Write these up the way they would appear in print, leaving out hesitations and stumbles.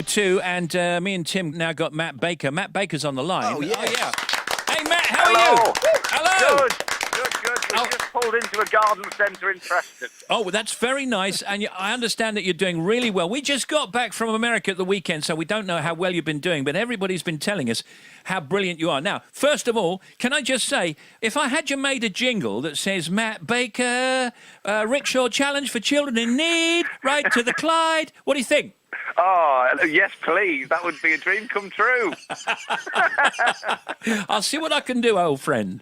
Too, and me and Tim now got Matt Baker. Matt Baker's on the line. Oh, yeah. Hey, Matt, how are you? Hello. Good. We just pulled into a garden centre in Preston. Oh, well, that's very nice, and I understand that you're doing really well. We just got back from America at the weekend, so we don't know how well you've been doing, but everybody's been telling us how brilliant you are. Now, first of all, can I just say, if I had you made a jingle that says Matt Baker, Rickshaw Challenge for Children in Need, right to the Clyde, what do you think? Oh, yes, please. That would be a dream come true. I'll see what I can do, old friend.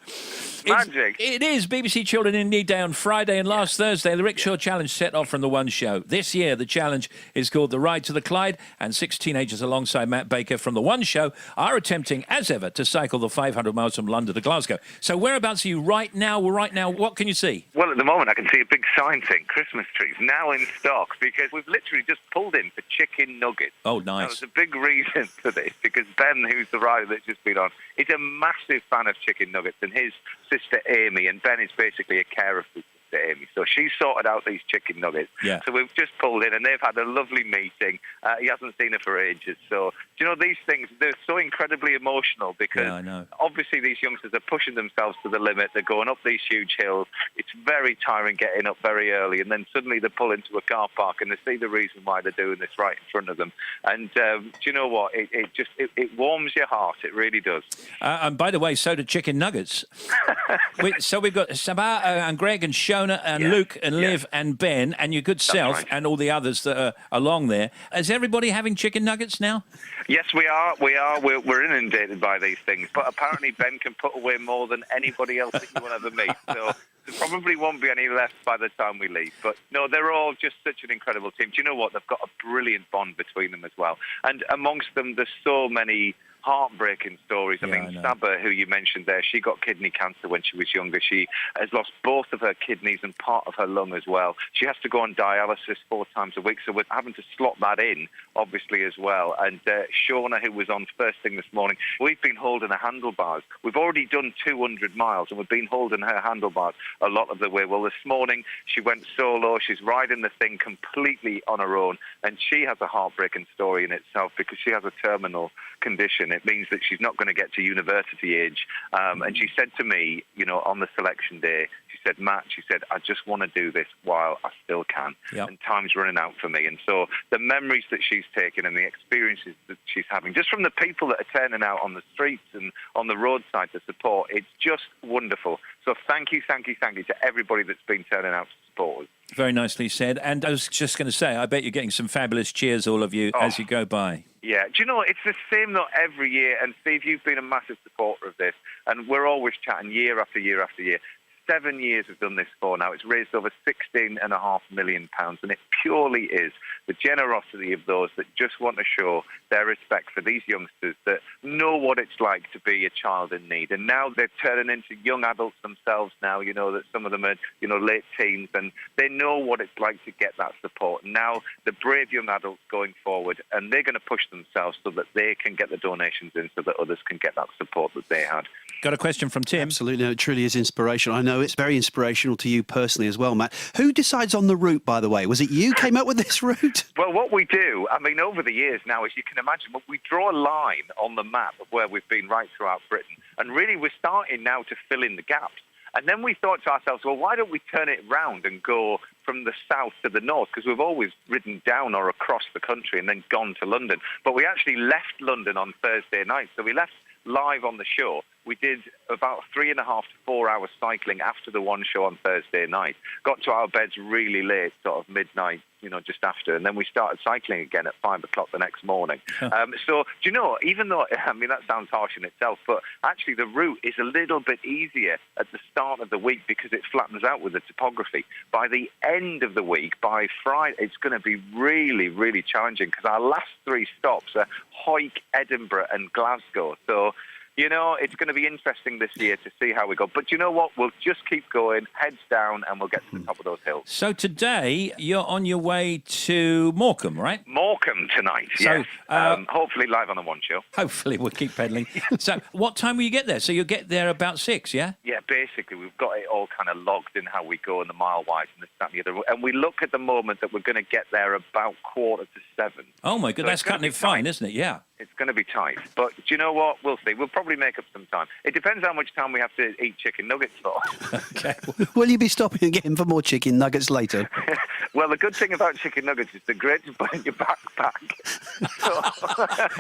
Magic. It is BBC Children in Need Day on Friday, and last Thursday, the Rickshaw Challenge set off from the One Show. This year, the challenge is called the Ride to the Clyde, and 6 teenagers alongside Matt Baker from the One Show are attempting, as ever, to cycle the 500 miles from London to Glasgow. So whereabouts are you right now? Well, right now, what can you see? Well, at the moment, I can see a big sign saying Christmas trees now in stock because we've literally just pulled in for chicken nuggets. Oh, Now, nice. there's a big reason for this because Ben, who's the rider that's just been on, is a massive fan of chicken nuggets, and his sister Amy, and Ben is basically a carer for sister Amy, so she sorted out these chicken nuggets. Yeah. So we've just pulled in, and they've had a lovely meeting. He hasn't seen her for ages, so do you know these things? They're so incredibly emotional because Yeah, I know. obviously these youngsters are pushing themselves to the limit. They're going up these huge hills. It's very tiring getting up very early, and then suddenly they pull into a car park and they see the reason why they're doing this right in front of them. And do you know what? It warms your heart. It really does. And by the way, so do chicken nuggets. So we've got Sabah and Greg and Shona and Luke and Liv and Ben and your good self right. and all the others that are along there. Is everybody having chicken nuggets now? Yes, we are. We're inundated by these things, but apparently Ben can put away more than anybody else that you will ever meet. So there probably won't be any left by the time we leave. But no, they're all just such an incredible team. Do you know what? They've got a brilliant bond between them as well. And amongst them, there's so many heartbreaking stories. I mean, Saba, who you mentioned there, she got kidney cancer when she was younger. She has lost both of her kidneys and part of her lung as well. She has to go on dialysis 4 times a week, so we're having to slot that in, obviously, as well. And Shauna, who was on first thing this morning, we've been holding her handlebars. We've already done 200 miles, and we've been holding her handlebars a lot of the way. Well, this morning, she went solo. She's riding the thing completely on her own, and she has a heartbreaking story in itself because she has a terminal condition. It means that she's not going to get to university age. And she said to me, you know, on the selection day, she said, Matt, she said, I just want to do this while I still can. Yep. And time's running out for me. And so the memories that she's taken and the experiences that she's having, just from the people that are turning out on the streets and on the roadside to support, it's just wonderful. So thank you to everybody that's been turning out to support us. Very nicely said. And I was just going to say, I bet you're getting some fabulous cheers, all of you, as you go by. Yeah. Do you know, it's the same though every year. And Steve, you've been a massive supporter of this. And we're always chatting year after year after year. 7 years we've done this for now. It's raised over £16.5 million. And it purely is the generosity of those that just want to show their respect for these youngsters that know what it's like to be a child in need. And now they're turning into young adults themselves now, you know, that some of them are, you know, late teens, and they know what it's like to get that support. And now the brave young adults going forward, and they're going to push themselves so that they can get the donations in so that others can get that support that they had. Got a question from Tim. Absolutely. No, it truly is inspirational. I know it's very inspirational to you personally as well, Matt. Who decides on the route, by the way? Was it you came up with this route? Well, what we do, I mean, over the years now, as you can imagine, we draw a line on the map of where we've been right throughout Britain. And really, we're starting now to fill in the gaps. And then we thought to ourselves, well, why don't we turn it round and go from the south to the north? Because we've always ridden down or across the country and then gone to London. But we actually left London on Thursday night. So we left live on the show. We did about 3.5 to 4 hours cycling after the One Show on Thursday night. Got to our beds really late, sort of midnight, you know, just after. And then we started cycling again at 5 o'clock the next morning. So, do you know, even though, I mean, that sounds harsh in itself, but actually the route is a little bit easier at the start of the week because it flattens out with the topography. By the end of the week, by Friday, it's going to be really, really challenging because our last 3 stops are Hawick, Edinburgh and Glasgow. So, you know, it's going to be interesting this year to see how we go. But you know what? We'll just keep going, heads down, and we'll get to the top of those hills. So today, you're on your way to Morecambe, right? Morecambe tonight, So, yes. Hopefully live on the One Show. Hopefully we'll keep pedalling. So what time will you get there? So you'll get there about 6, yeah? Yeah, basically we've got it all kind of logged in how we go in the mile wise and this, that, and the other. And we look at the moment that we're going to get there about 6:45. Oh, my God, So that's it's gonna cutting be it fine, tight. isn't it? Yeah. It's going to be tight. But do you know what? We'll see. We'll probably make up some time. It depends how much time we have to eat chicken nuggets for. Okay. Will you be stopping again for more chicken nuggets later? Well, the good thing about chicken nuggets is they're great to put in your backpack. So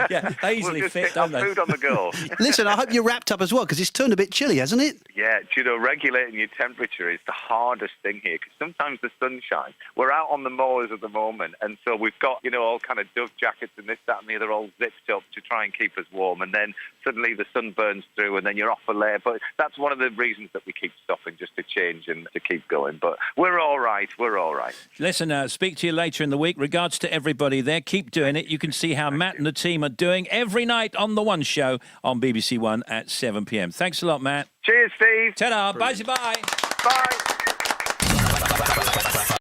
Yeah, they easily we'll just fit, take our don't they? food on the go. Listen, I hope you're wrapped up as well, because it's turned a bit chilly, hasn't it? Yeah, do you know, regulating your temperature is the hardest thing here, because sometimes the sunshine, we're out on the moors at the moment, and so we've got, you know, all kind of dove jackets and this, that, and the other all zipped up to try and keep us warm, and then suddenly the sun burns through, and then you're off a layer. But that's one of the reasons that we keep stopping, just to change and to keep going. But we're all right. We're all right. Listen, speak to you later in the week. Regards to everybody there. Keep doing it. You can see how Matt and the team are doing every night on The One Show on BBC One at 7 p.m. Thanks a lot, Matt. Cheers, Steve. Ta-da. Bye-bye. Bye.